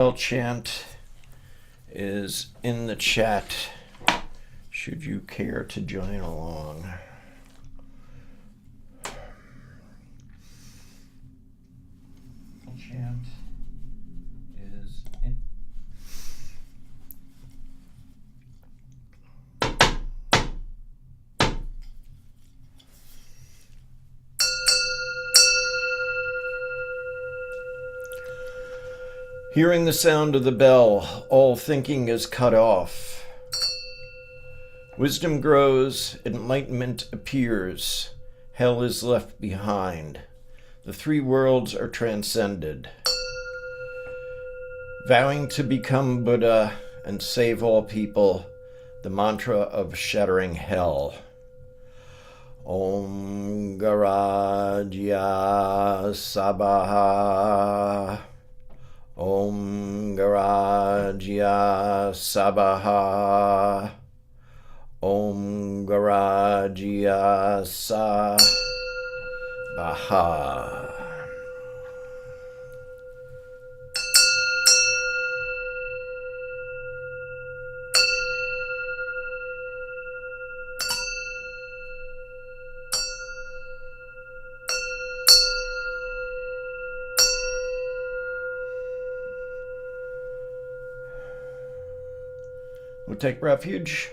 Bell chant is in the chat should you care to join along. Chant is in. Hearing the sound of the bell, all thinking is cut off. Wisdom grows, enlightenment appears, hell is left behind. The three worlds are transcended. Vowing to become Buddha and save all people, the mantra of shattering hell. Om Garajya Sabaha. Om Garajya Sabaha. Om Garajya Sabaha. We'll take refuge.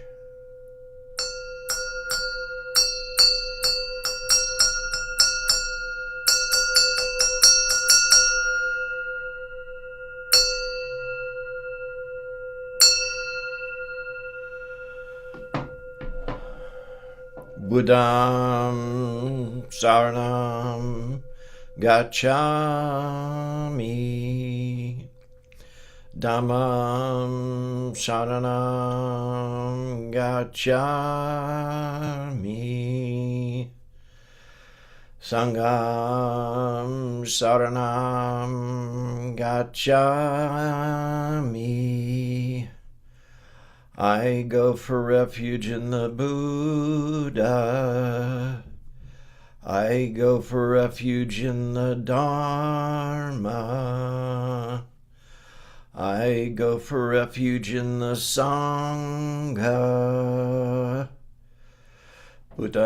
Buddham Saranam Gacchami. Dhammam Saranam Gacchami. Sangham Saranam Gacchami. I go for refuge in the Buddha. I go for refuge in the Dharma. I go for refuge in the Sangha. Buddham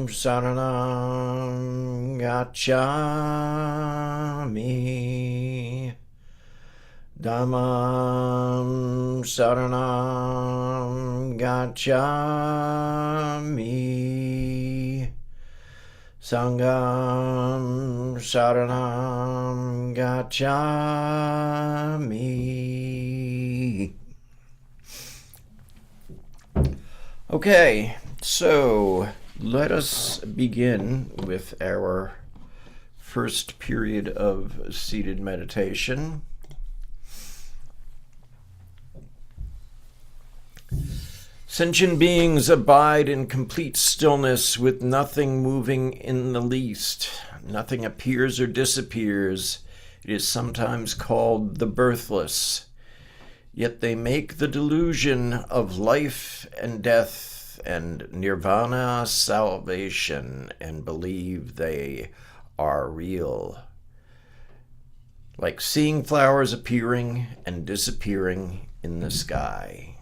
Saranam Gacchami. Dhammam Saranam Gacchami. Sangham Saranam Gacchami. Okay, so let us begin with our first period of seated meditation. Sentient beings abide in complete stillness with nothing moving in the least. Nothing appears or disappears. It is sometimes called the birthless. Yet they make the delusion of life and death and nirvana salvation and believe they are real. Like seeing flowers appearing and disappearing in the sky.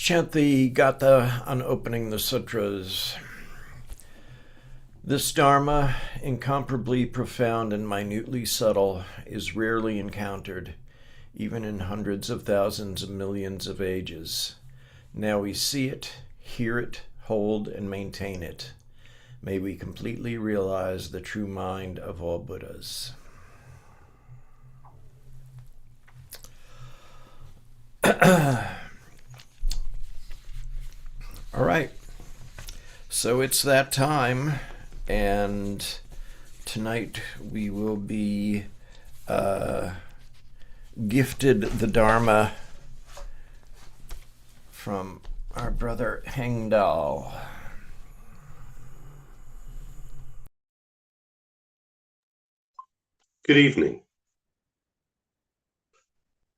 chant the Gatha on opening the sutras. This Dharma, incomparably profound and minutely subtle, is rarely encountered, even in hundreds of thousands of millions of ages. Now we see it, hear it, hold, and maintain it. May we completely realize the true mind of all Buddhas. All right, so it's that time, and tonight we will be gifted the Dharma from our brother Hengdal. Good evening.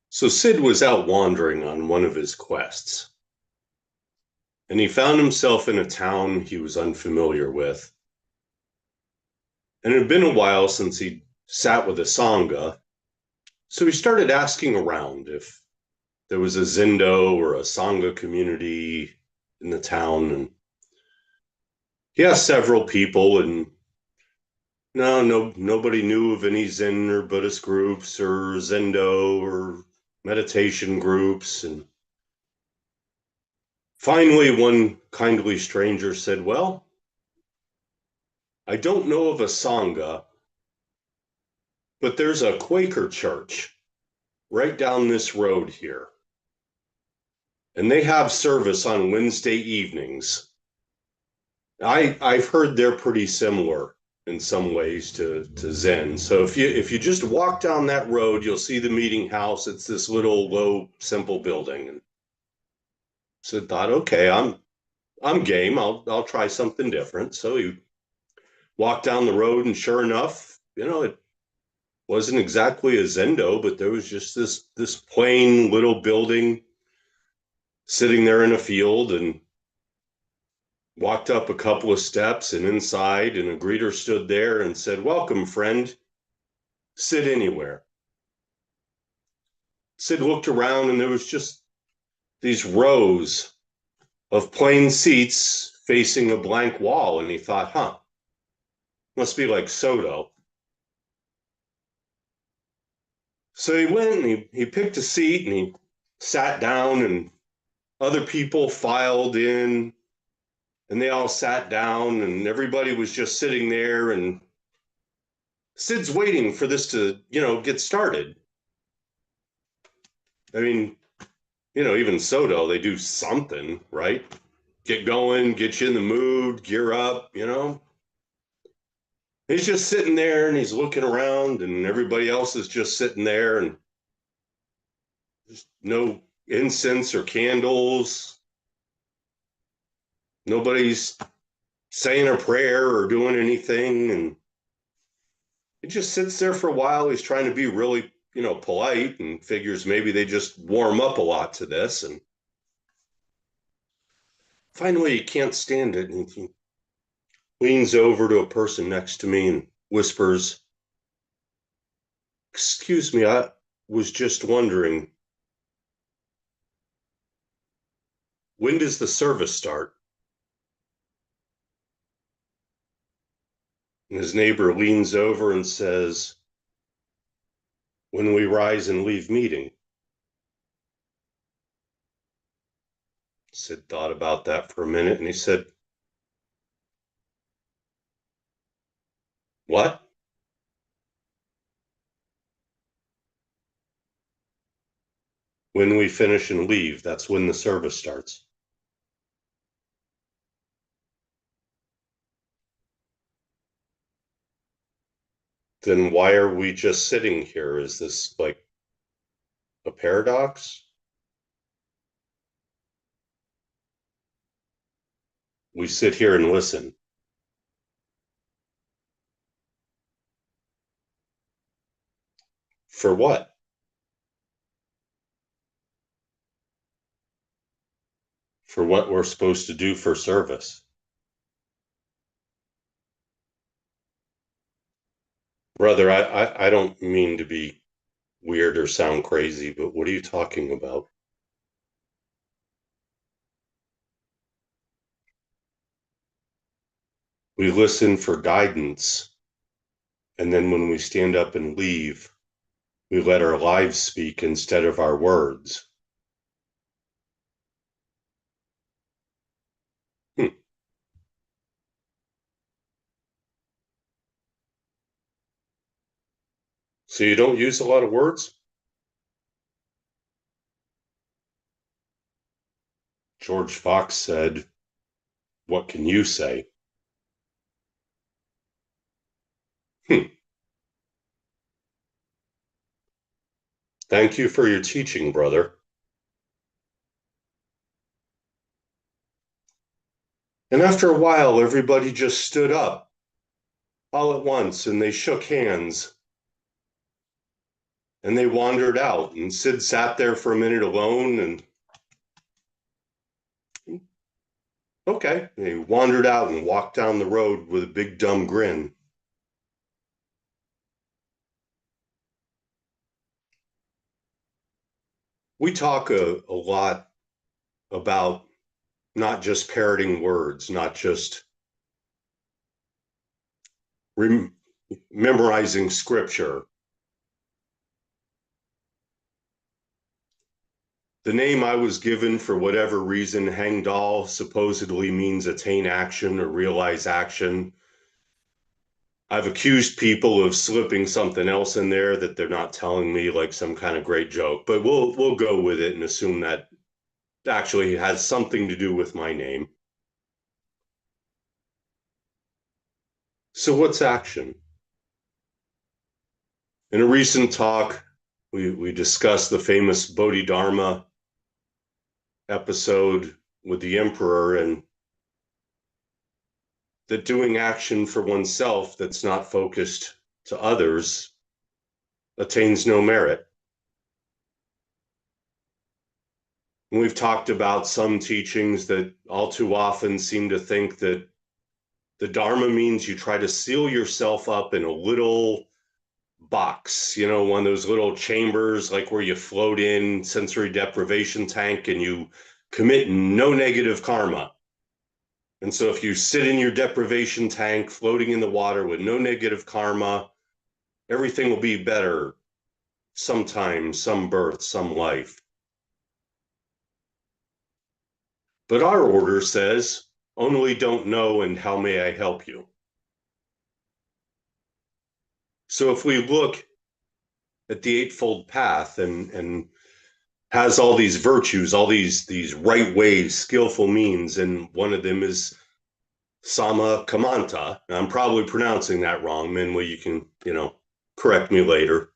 So Sid was out wandering on one of his quests, and he found himself in a town he was unfamiliar with. And it had been a while since he'd sat with a Sangha, so he started asking around if there was a Zendo or a Sangha community in the town. And he asked several people, and nobody knew of any Zen or Buddhist groups or Zendo or meditation groups. And finally, one kindly stranger said, "Well, I don't know of a Sangha, but there's a Quaker church right down this road here. And they have service on Wednesday evenings. I've heard they're pretty similar in some ways to Zen. So if you just walk down that road, you'll see the meeting house. It's this little low, simple building." And so I thought, okay, I'm game. I'll try something different. So he walked down the road, and sure enough, it wasn't exactly a Zendo, but there was just this plain little building sitting there in a field. And walked up a couple of steps and inside, and a greeter stood there and said, "Welcome, friend. Sit anywhere." Sid looked around, and there was just these rows of plain seats facing a blank wall. And he thought, must be like Soto. So he went and he picked a seat and he sat down, and other people filed in, and they all sat down, and everybody was just sitting there. And Sid's waiting for this to, get started. I mean, even Soto, they do something, right? Get going, get you in the mood, gear up. He's just sitting there and he's looking around, and everybody else is just sitting there, and there's no incense or candles. Nobody's saying a prayer or doing anything. And he just sits there for a while. He's trying to be really, polite, and figures maybe they just warm up a lot to this. And finally, he can't stand it. And he leans over to a person next to me and whispers, "Excuse me, I was just wondering, when does the service start?" And his neighbor leans over and says, "When we rise and leave meeting." Sid thought about that for a minute, and he said, "What?" "When we finish and leave, that's when the service starts." "Then why are we just sitting here? Is this like a paradox?" "We sit here and listen." "For what?" "For what we're supposed to do for service." "Brother, I don't mean to be weird or sound crazy, but what are you talking about?" We listen for guidance. And then when we stand up and leave, we let our lives speak instead of our words. Hmm. So you don't use a lot of words? George Fox said, "What can you say?" Hmm. Thank you for your teaching, brother. And after a while, everybody just stood up all at once and they shook hands and they wandered out. And Sid sat there for a minute alone and okay. And he wandered out and walked down the road with a big dumb grin. We talk a lot about not just parroting words, not just memorizing scripture. The name I was given, for whatever reason, Hangdal, supposedly means attain action or realize action. I've accused people of slipping something else in there that they're not telling me, like some kind of great joke, but we'll go with it and assume that actually has something to do with my name. So what's action? In a recent talk, we discussed the famous Bodhidharma episode with the emperor, and that doing action for oneself that's not focused to others attains no merit. And we've talked about some teachings that all too often seem to think that the Dharma means you try to seal yourself up in a little box, one of those little chambers, like where you float in sensory deprivation tank and you commit no negative karma. And so if you sit in your deprivation tank, floating in the water with no negative karma, everything will be better sometime, some birth, some life. But our order says, only don't know and how may I help you? So if we look at the Eightfold Path and has all these virtues, all these right ways, skillful means, and one of them is Sama Kamanta. I'm probably pronouncing that wrong. Minwoo, you can, correct me later.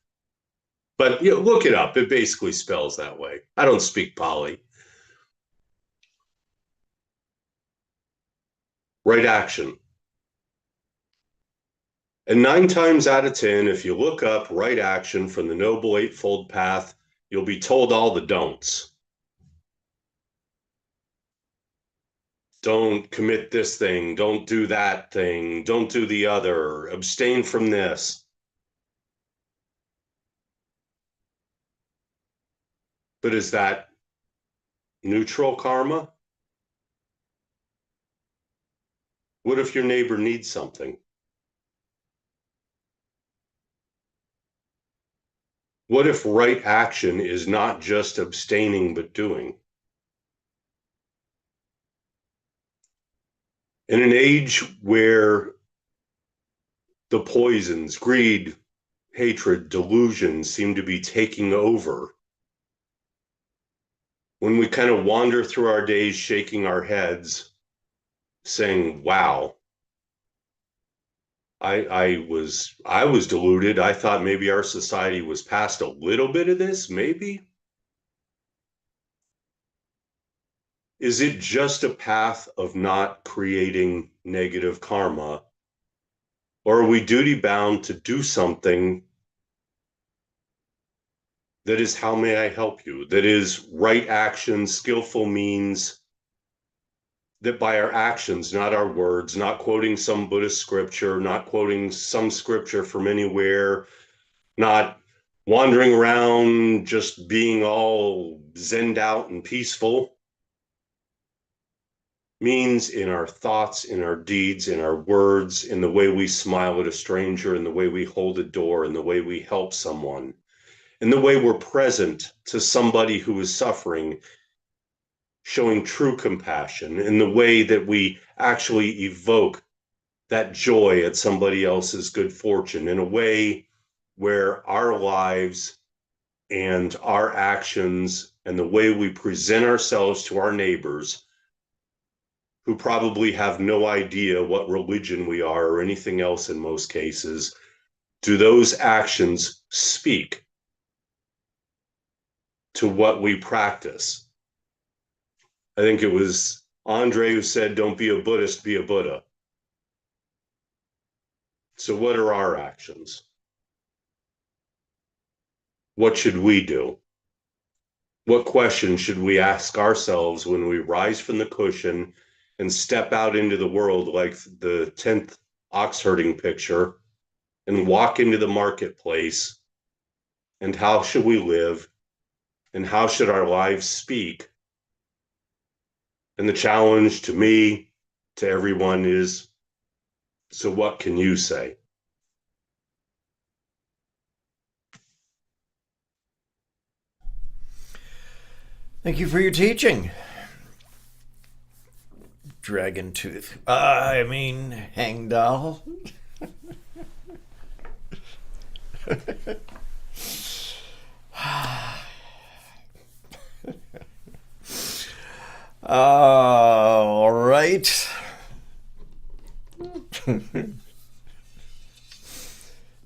But look it up. It basically spells that way. I don't speak Pali. Right action. And 9 times out of 10, if you look up right action from the Noble Eightfold Path, you'll be told all the don'ts. Don't commit this thing. Don't do that thing. Don't do the other. Abstain from this. But is that neutral karma? What if your neighbor needs something? What if right action is not just abstaining, but doing? In an age where the poisons, greed, hatred, delusion seem to be taking over, when we kind of wander through our days shaking our heads, saying, wow, I was deluded. I thought maybe our society was past a little bit of this, maybe. Is it just a path of not creating negative karma? Or are we duty bound to do something that is how may I help you? That is right action, skillful means, that by our actions, not our words, not quoting some Buddhist scripture, not quoting some scripture from anywhere, not wandering around just being all zenned out and peaceful, means in our thoughts, in our deeds, in our words, in the way we smile at a stranger, in the way we hold a door, in the way we help someone, in the way we're present to somebody who is suffering, showing true compassion, in the way that we actually evoke that joy at somebody else's good fortune, in a way where our lives and our actions and the way we present ourselves to our neighbors, who probably have no idea what religion we are or anything else in most cases, do those actions speak to what we practice? I think it was Andre who said, don't be a Buddhist, be a Buddha. So what are our actions? What should we do? What questions should we ask ourselves when we rise from the cushion and step out into the world like the 10th ox herding picture and walk into the marketplace? And how should we live? And how should our lives speak? And the challenge to me, to everyone is, so what can you say? Thank you for your teaching, Dragon Tooth. I mean, Hangdal. All right.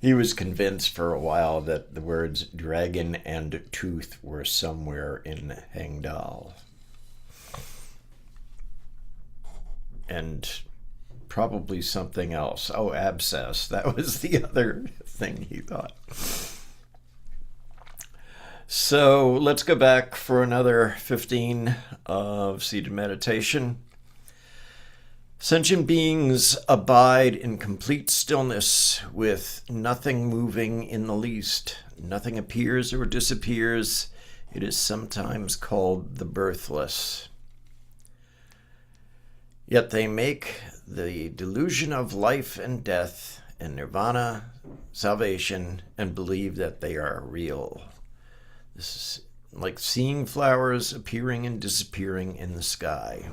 He was convinced for a while that the words dragon and tooth were somewhere in Hangdal. And probably something else. Oh, abscess. That was the other thing he thought. So let's go back for another 15 of seated meditation. Sentient beings abide in complete stillness with nothing moving in the least. Nothing appears or disappears. It is sometimes called the birthless. Yet they make the delusion of life and death and nirvana, salvation, and believe that they are real. This is like seeing flowers appearing and disappearing in the sky.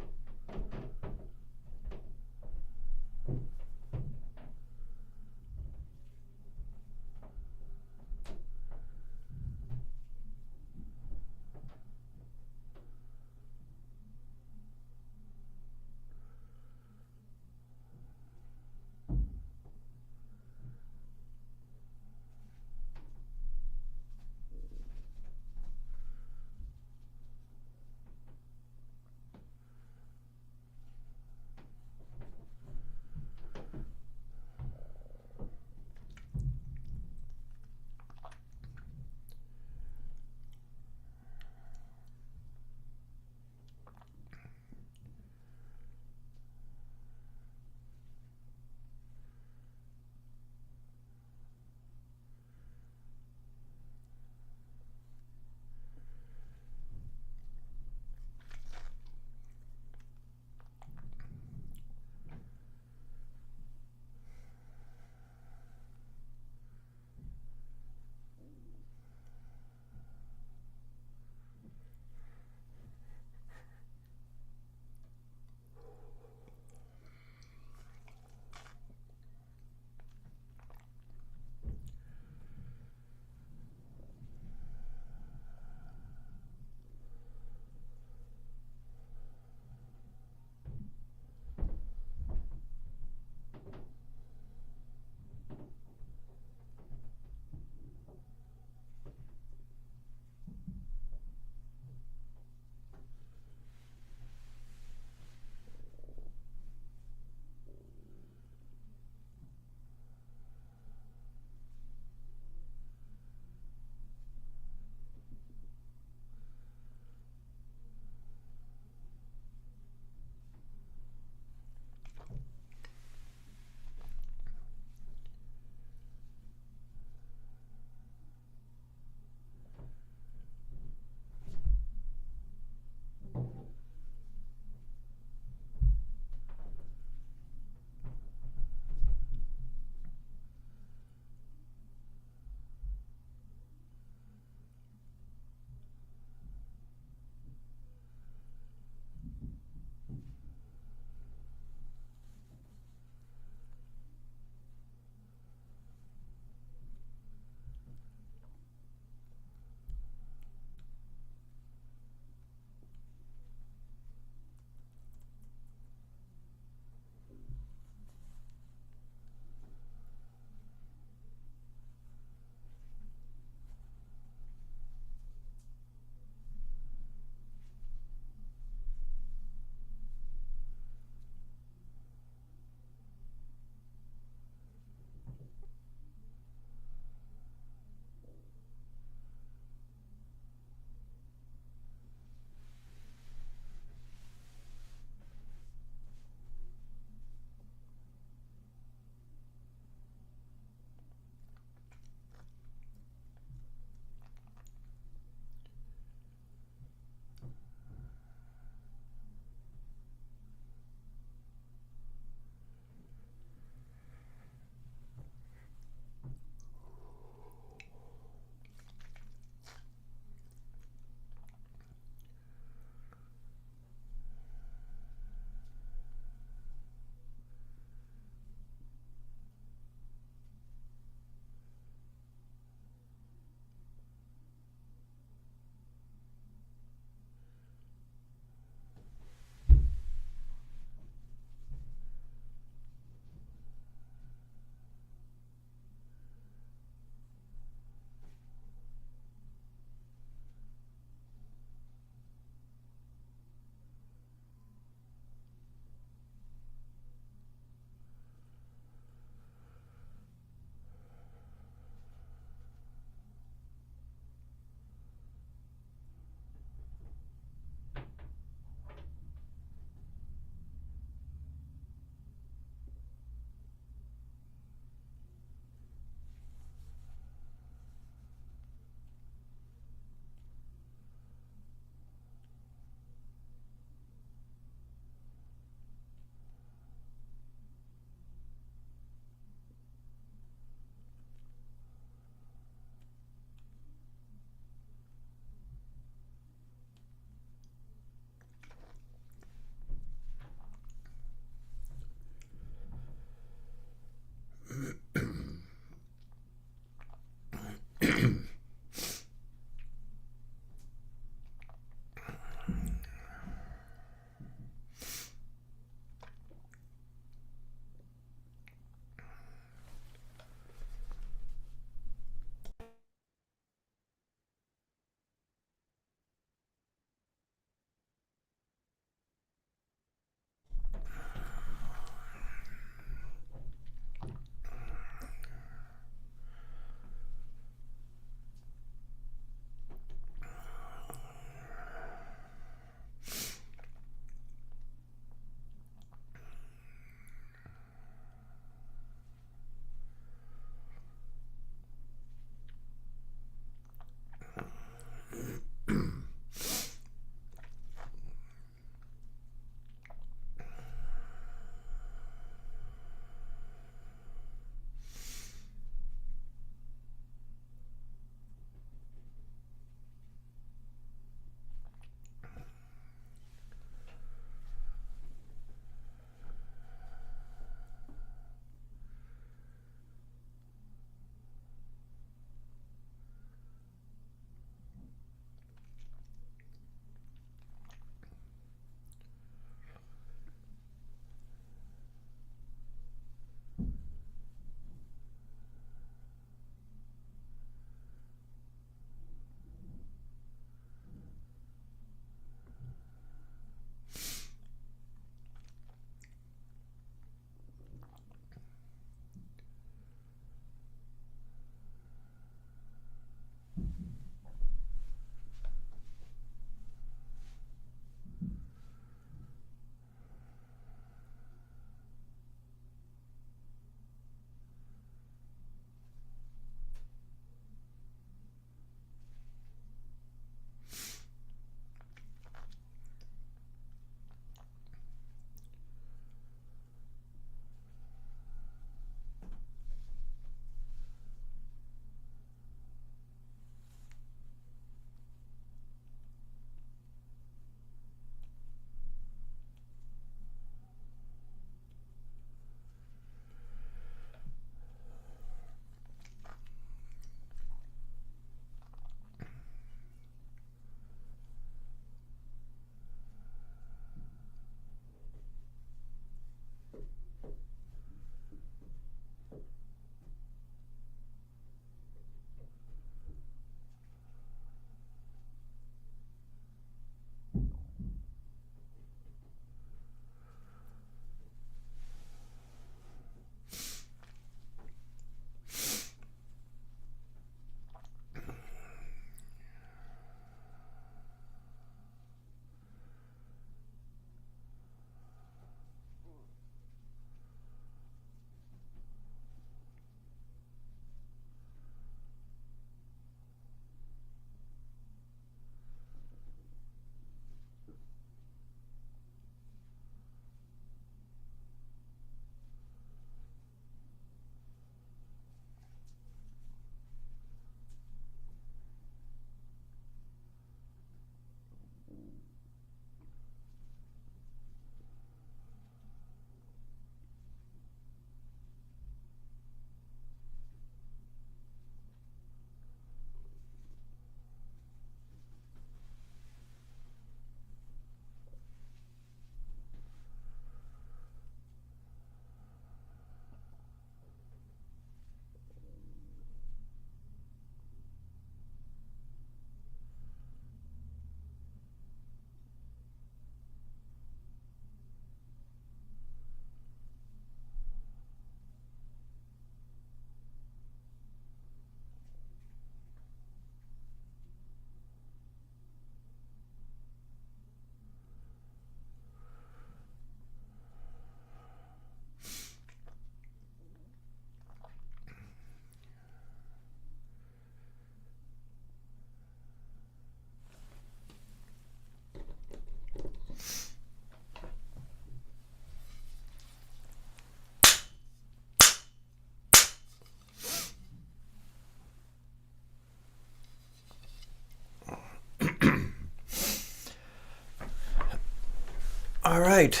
All right,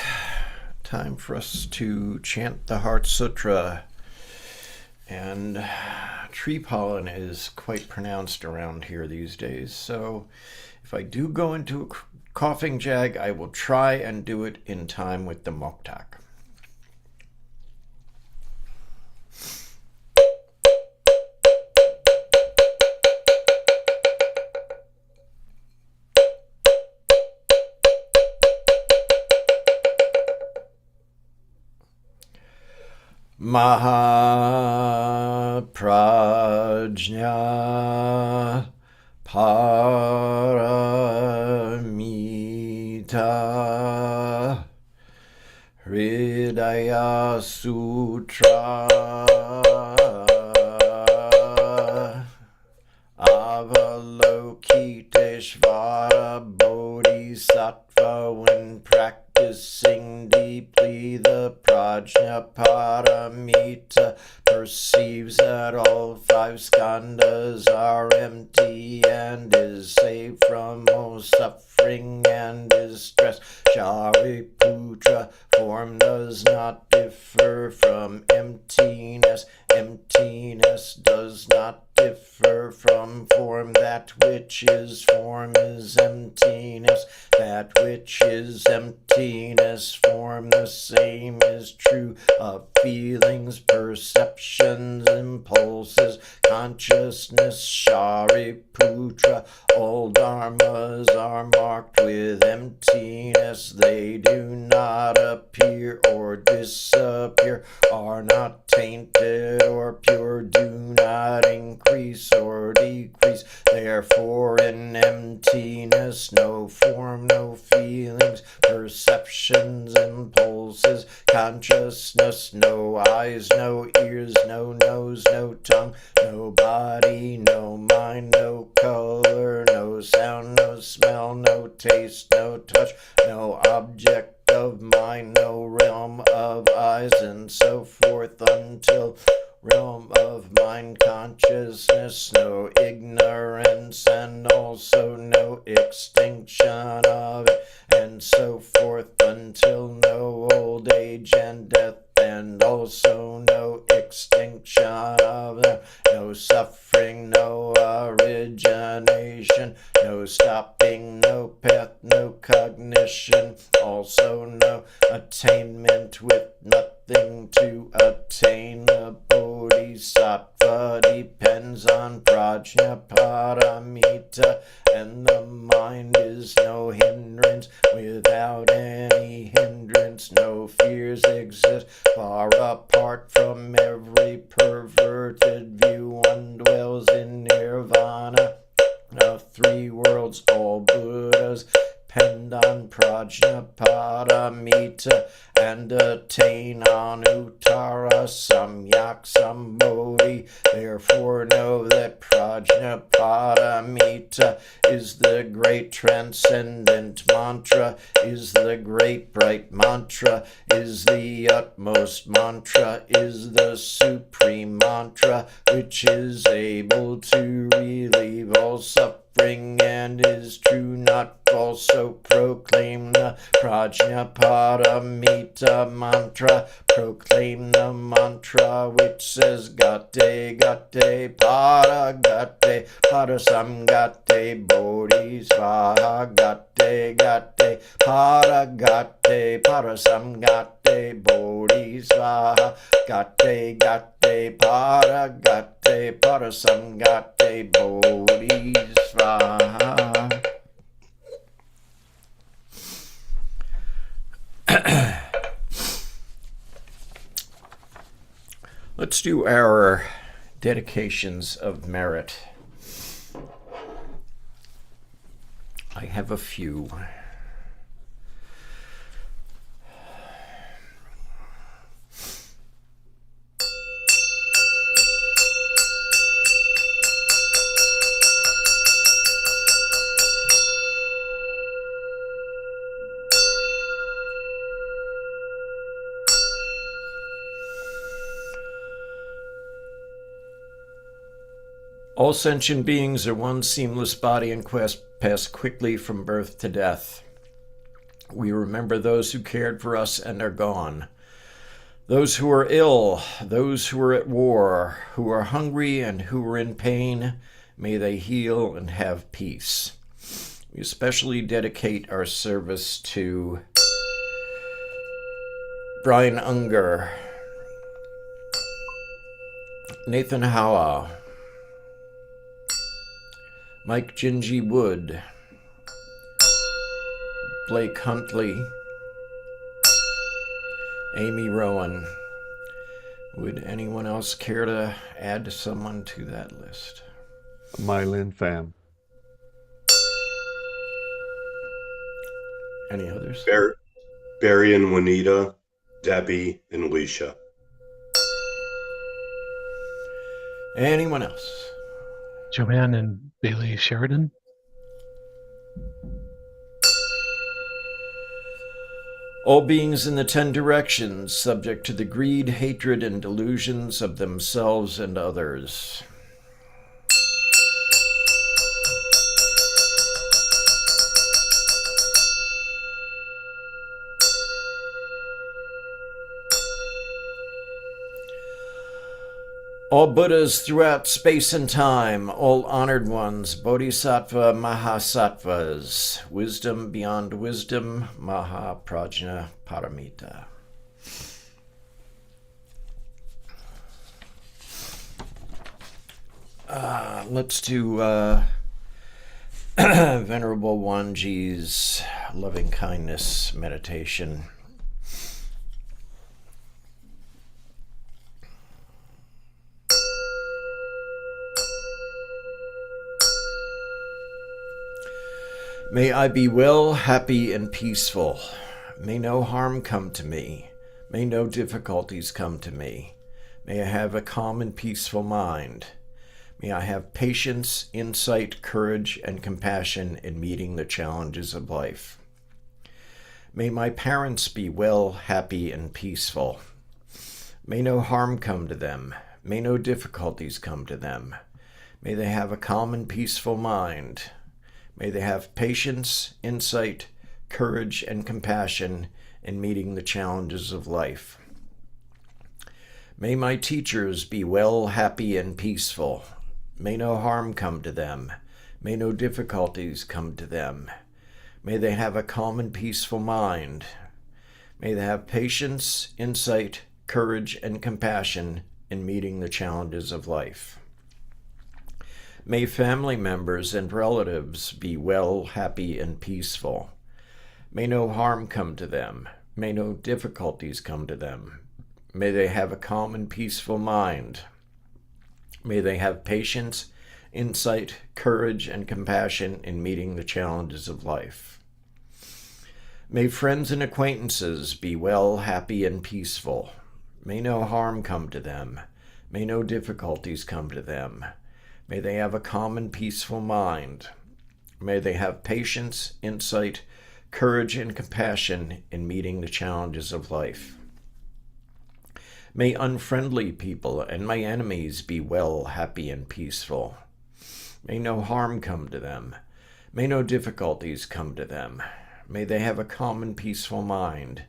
time for us to chant the Heart Sutra. And tree pollen is quite pronounced around here these days, so if I do go into a coughing jag, I will try and do it in time with the moktak. Mahaprajna Paramita Hridaya Sutra Avalokiteshvara Bodhisattva when practicing deeply the Prajna Paramita perceives that all five skandhas are empty and is saved from all suffering and distress. Shariputra, form does not differ from emptiness. Emptiness does not differ from form. That which is form is emptiness. That that which is emptiness. Form the same is true of feelings, perceptions, impulses, consciousness. Shariputra, all dharmas are marked with emptiness. They do not appear or disappear, are not tainted or pure, do not increase or decrease. Therefore in emptiness, no form, no feelings, perceptions, impulses, consciousness, no eyes, no ears, no nose, no tongue, no body, no mind, no color, no sound, no smell, no taste, no touch, no object of mind, no realm of eyes, and so forth until realm of mind consciousness, no ignorance, and also no extinction of it, and so forth until no old age and death, and also no extinction of it, no suffering, no origination, no stopping, no path, no cognition, also no attainment with nothing to attain. The bodhisattva depends on prajnaparamita, and the mind is no hindrance. Without any hindrance, no fears exist. Far apart from every perverted view, one dwells in nirvana. The three worlds, all Buddhas depend on prajnaparamita and attain anuttara samyak sambodhi. Therefore know that prajnaparamita is the great transcendent mantra, is the great bright mantra, is the utmost mantra, is the supreme mantra, which is able to relieve all suffering and is true, not false. So proclaim the prajnaparamita mantra, proclaim the mantra which says gate gate para gate para samgate bodhisvaha, gate gate para gate para samgate bodhisvaha, gate gate para gate para samgate bodhisvaha. Let's do our dedications of merit. I have a few. All sentient beings are one seamless body and pass quickly from birth to death. We remember those who cared for us and are gone. Those who are ill, those who are at war, who are hungry and who are in pain, may they heal and have peace. We especially dedicate our service to Brian Unger, Nathan Howe, Mike Gingy Wood, Blake Huntley, Amy Rowan. Would anyone else care to add someone to that list? Mylin Pham. Any others? Barry and Juanita, Debbie and Alicia. Anyone else? Joanne and Bailey Sheridan. All beings in the 10 directions, subject to the greed, hatred, and delusions of themselves and others. All Buddhas throughout space and time, all honored ones, Bodhisattva Mahasattvas, wisdom beyond wisdom, Mahaprajna Paramita. Let's do Venerable Wanji's loving kindness meditation. May I be well, happy, and peaceful. May no harm come to me. May no difficulties come to me. May I have a calm and peaceful mind. May I have patience, insight, courage, and compassion in meeting the challenges of life. May my parents be well, happy, and peaceful. May no harm come to them. May no difficulties come to them. May they have a calm and peaceful mind. May they have patience, insight, courage, and compassion in meeting the challenges of life. May my teachers be well, happy, and peaceful. May no harm come to them. May no difficulties come to them. May they have a calm and peaceful mind. May they have patience, insight, courage, and compassion in meeting the challenges of life. May family members and relatives be well, happy, and peaceful. May no harm come to them. May no difficulties come to them. May they have a calm and peaceful mind. May they have patience, insight, courage, and compassion in meeting the challenges of life. May friends and acquaintances be well, happy, and peaceful. May no harm come to them. May no difficulties come to them. May they have a calm and peaceful mind. May they have patience, insight, courage, and compassion in meeting the challenges of life. May unfriendly people and my enemies be well, happy, and peaceful. May no harm come to them. May no difficulties come to them. May they have a calm and peaceful mind.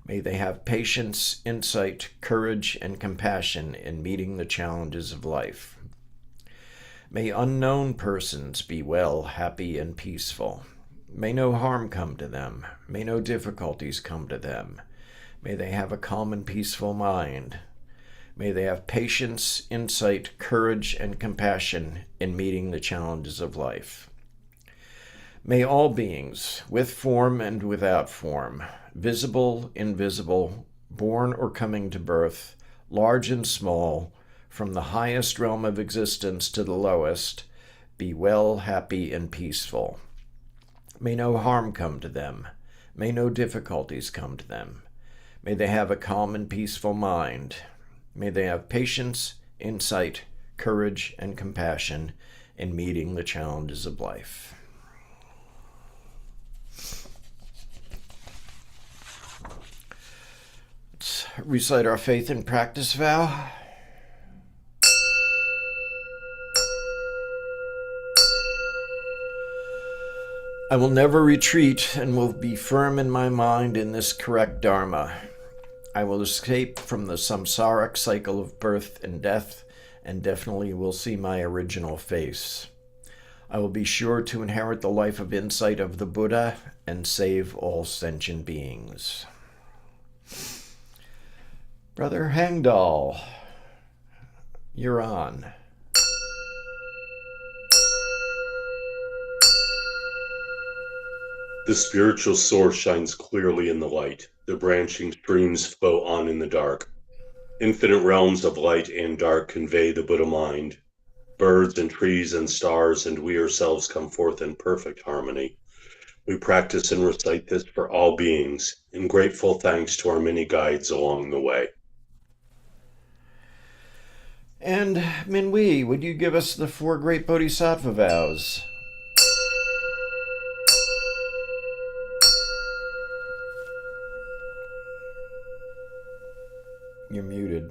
May they have patience, insight, courage, and compassion in meeting the challenges of life. May unknown persons be well, happy, and peaceful. May no harm come to them. May no difficulties come to them. May they have a calm and peaceful mind. May they have patience, insight, courage, and compassion in meeting the challenges of life. May all beings, with form and without form, visible, invisible, born or coming to birth, large and small, from the highest realm of existence to the lowest, be well, happy, and peaceful. May no harm come to them. May no difficulties come to them. May they have a calm and peaceful mind. May they have patience, insight, courage, and compassion in meeting the challenges of life. Let's recite our faith and practice vow. I will never retreat and will be firm in my mind in this correct Dharma. I will escape from the samsaric cycle of birth and death and definitely will see my original face. I will be sure to inherit the life of insight of the Buddha and save all sentient beings. Brother Hangdal, you're on. The spiritual source shines clearly in the light. The branching streams flow on in the dark. Infinite realms of light and dark convey the Buddha mind. Birds and trees and stars and we ourselves come forth in perfect harmony. We practice and recite this for all beings, in grateful thanks to our many guides along the way. And Minwee, would you give us the 4 great Bodhisattva vows? You're muted.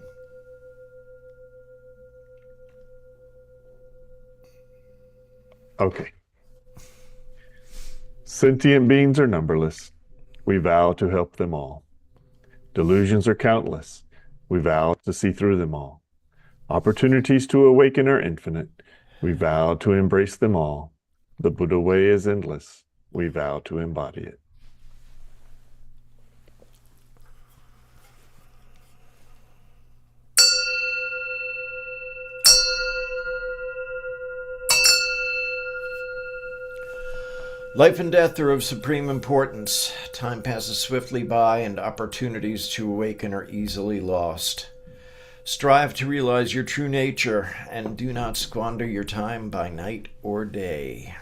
Okay. Sentient beings are numberless. We vow to help them all. Delusions are countless. We vow to see through them all. Opportunities to awaken are infinite. We vow to embrace them all. The Buddha way is endless. We vow to embody it. Life and death are of supreme importance. Time passes swiftly by, and opportunities to awaken are easily lost. Strive to realize your true nature, and do not squander your time by night or day.